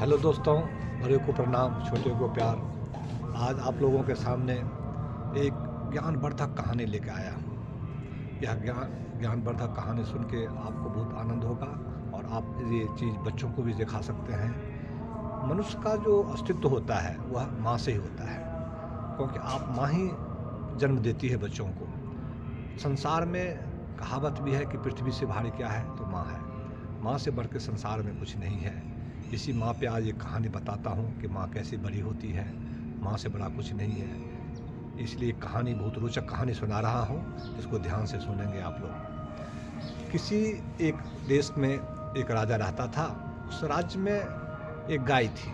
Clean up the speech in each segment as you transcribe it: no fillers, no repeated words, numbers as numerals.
Hello दोस्तों, बड़े को प्रणाम, छोटे को प्यार। आज आप लोगों के सामने एक ज्ञानवर्धक कहानी लेकर आया हूँ। यह ज्ञानवर्धक कहानी सुन के आपको बहुत आनंद होगा और आप ये चीज़ बच्चों को भी दिखा सकते हैं। मनुष्य का जो अस्तित्व होता है वह माँ से ही होता है, क्योंकि आप माँ ही जन्म देती है बच्चों को। संसार में कहावत भी है कि पृथ्वी से भारी क्या है, तो माँ है। माँ से बढ़ के संसार में कुछ नहीं है। इसी माँ पे आज एक कहानी बताता हूँ कि माँ कैसे बड़ी होती है। माँ से बड़ा कुछ नहीं है, इसलिए कहानी बहुत रोचक कहानी सुना रहा हूँ, इसको ध्यान से सुनेंगे आप लोग। किसी एक देश में एक राजा रहता था। उस राज्य में एक गाय थी।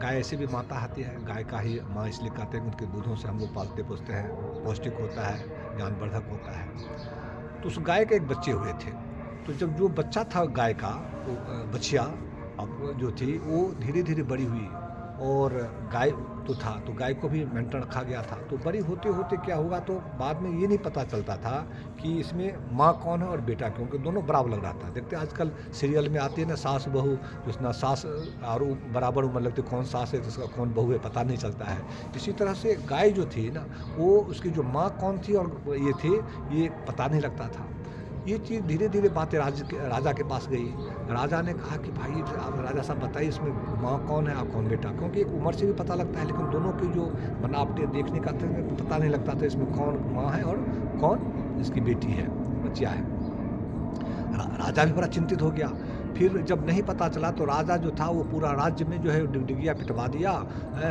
गाय ऐसे भी माता आती है, गाय का ही माँ इसलिए कहते हैं कि उनके दूधों से हम लोग पालते पोसते हैं, पौष्टिक होता है, ज्ञानवर्धक होता है। तो उस गाय के एक बच्चे हुए थे। तो जब जो बच्चा था गाय का, वो बछिया अब जो थी वो धीरे धीरे बड़ी हुई और गाय तो था, तो गाय को भी मेंटेन रखा गया था। तो बड़ी होते होते क्या हुआ, तो बाद में ये नहीं पता चलता था कि इसमें माँ कौन है और बेटा कौन, क्योंकि दोनों बराबर लग रहा था। देखते आजकल सीरियल में आती है ना, सास बहू, जिसना सास और बराबर उम्र लगती, कौन सास है जिसका कौन बहू है पता नहीं चलता है। इसी तरह से गाय जो थी ना, वो उसकी जो माँ कौन थी और ये थी, ये पता नहीं लगता था। ये चीज़ धीरे धीरे बातें राजा के पास गई। राजा ने कहा कि भाई आप राजा साहब बताइए, इसमें माँ कौन है और कौन बेटा, क्योंकि एक उम्र से भी पता लगता है, लेकिन दोनों की जो बनावटें देखने का पता नहीं लगता था इसमें कौन माँ है और कौन इसकी बेटी है, बच्चिया है। राजा भी बड़ा चिंतित हो गया। फिर जब नहीं पता चला तो राजा जो था वो पूरा राज्य में जो है डिगडिगिया पिटवा दिया,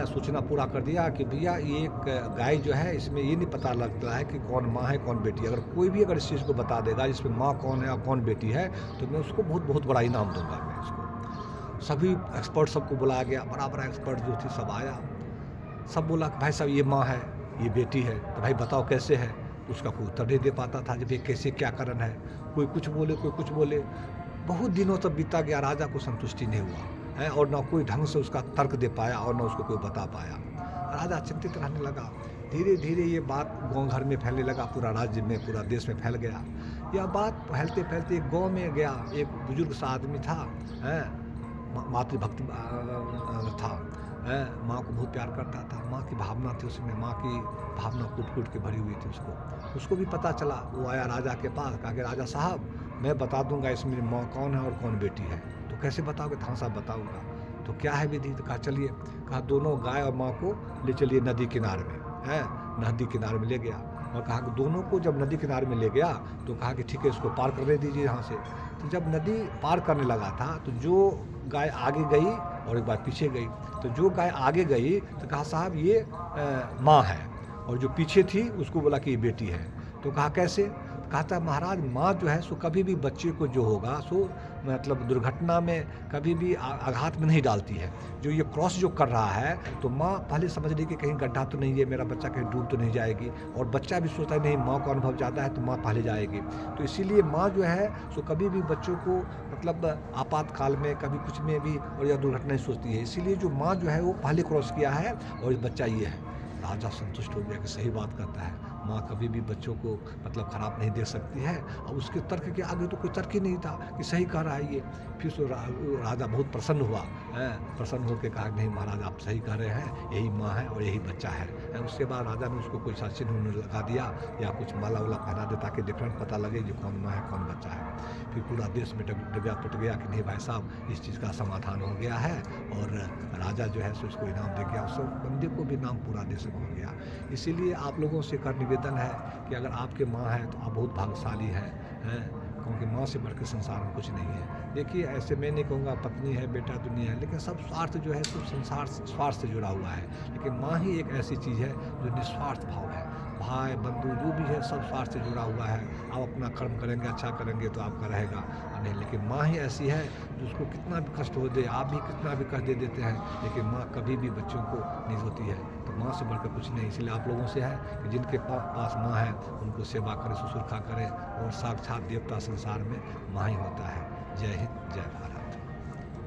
सूचना पूरा कर दिया कि भैया ये एक गाय जो है, इसमें ये नहीं पता लगता है कि कौन माँ है कौन बेटी है। अगर कोई भी अगर इस चीज़ को बता देगा इसमें माँ कौन है और कौन बेटी है, तो मैं उसको बहुत बहुत बड़ा इनाम दूंगा। मैं इसको सभी एक्सपर्ट सबको बुलाया गया, बड़ा बड़ा एक्सपर्ट जो थी सब आया। सब बोला कि भाई साहब ये माँ है ये बेटी है, तो भाई बताओ कैसे है। उसका कोई उत्तर नहीं दे पाता था, जब ये कैसे क्या कारण है। कोई कुछ बोले कोई कुछ बोले। बहुत दिनों तक बीता गया, राजा को संतुष्टि नहीं हुआ है और ना कोई ढंग से उसका तर्क दे पाया और ना उसको कोई बता पाया। राजा चिंतित रहने लगा। धीरे धीरे ये बात गांव घर में फैलने लगा, पूरा राज्य में पूरा देश में फैल गया। यह बात फैलते फैलते एक गाँव में गया। एक बुजुर्ग सा आदमी था, मातृभक्त था, माँ को बहुत प्यार करता था। माँ की भावना थी उसमें, माँ की भावना कूट कूट के भरी हुई थी। उसको भी पता चला। वो आया राजा के पास, कहा कि राजा साहब मैं बता दूंगा इसमें माँ कौन है और कौन बेटी है। तो कैसे बताओगे? हाँ साहब बताऊंगा। तो क्या है विधि? तो कहा चलिए। कहा दोनों गाय और माँ को ले चलिए नदी किनारे में, है नदी किनारे में ले गया। और कहा कि दोनों को जब नदी किनारे में ले गया तो कहा कि ठीक है इसको पार करने दीजिए यहाँ से। तो जब नदी पार करने लगा था तो जो गाय आगे गई और एक बार पीछे गई। तो जो गाय आगे गई तो कहा साहब ये माँ है, और जो पीछे थी उसको बोला कि ये बेटी है। तो कहा कैसे? कहा था महाराज माँ जो है सो कभी भी बच्चे को जो होगा सो मतलब दुर्घटना में कभी भी आघात में नहीं डालती है। जो ये क्रॉस जो कर रहा है तो माँ पहले समझ रही कि कहीं गड्ढा तो नहीं है, मेरा बच्चा कहीं डूब तो नहीं जाएगी। और बच्चा भी सोचता है नहीं माँ को अनुभव ज़्यादा है तो माँ पहले जाएगी। तो इसीलिए माँ जो है सो कभी भी बच्चों को मतलब आपातकाल में कभी कुछ में भी और या दुर्घटना नहीं सोचती है। इसीलिए जो माँ जो है वो पहले क्रॉस किया है और बच्चा ये है। राजा संतुष्ट हो गया कि सही बात करता है, माँ कभी भी बच्चों को मतलब खराब नहीं देख सकती है। और उसके तर्क के आगे तो कोई तर्क ही नहीं था कि सही कह रहा है ये। फिर तो राजा बहुत प्रसन्न हुआ, प्रसन्न होकर कहा नहीं महाराज आप सही कह रहे हैं, यही माँ है और यही बच्चा है। उसके बाद राजा ने उसको कोई सा चिन्ह लगा दिया या कुछ माला वाला पहना दे ताकि डिफरेंट पता लगे जो कौन माँ है कौन बच्चा है। फिर पूरा देश में डगा पिट गया कि नहीं भाई साहब इस चीज़ का समाधान हो गया है। और राजा जो है सो उसको इनाम दे गया, उस बंदे को भी नाम पूरा देश में हो गया। इसीलिए आप लोगों से कर निवेदन है कि अगर आपके माँ है तो आप बहुत भाग्यशाली हैं, क्योंकि माँ से बढ़कर संसार में कुछ नहीं है। देखिए ऐसे मैं नहीं कहूँगा पत्नी है बेटा दुनिया है, लेकिन सब स्वार्थ जो है सब संसार स्वार्थ से जुड़ा हुआ है। लेकिन माँ ही एक ऐसी चीज़ है जो निस्वार्थ भाव है। भाई बंधु जो भी है सब स्वार्थ से जुड़ा हुआ है। आप अपना कर्म करेंगे अच्छा करेंगे तो आपका रहेगा नहीं। लेकिन माँ ही ऐसी है जो उसको कितना भी कष्ट हो दे, आप भी कितना भी कष्ट दे देते हैं, लेकिन माँ कभी भी बच्चों को नहीं होती है। तो माँ से बढ़कर कुछ नहीं। इसलिए आप लोगों से है कि जिनके पास माँ है उनको सेवा करें, शुश्रूषा करें। और साक्षात देवता संसार में माँ ही होता है। जय हिंद जय भारत।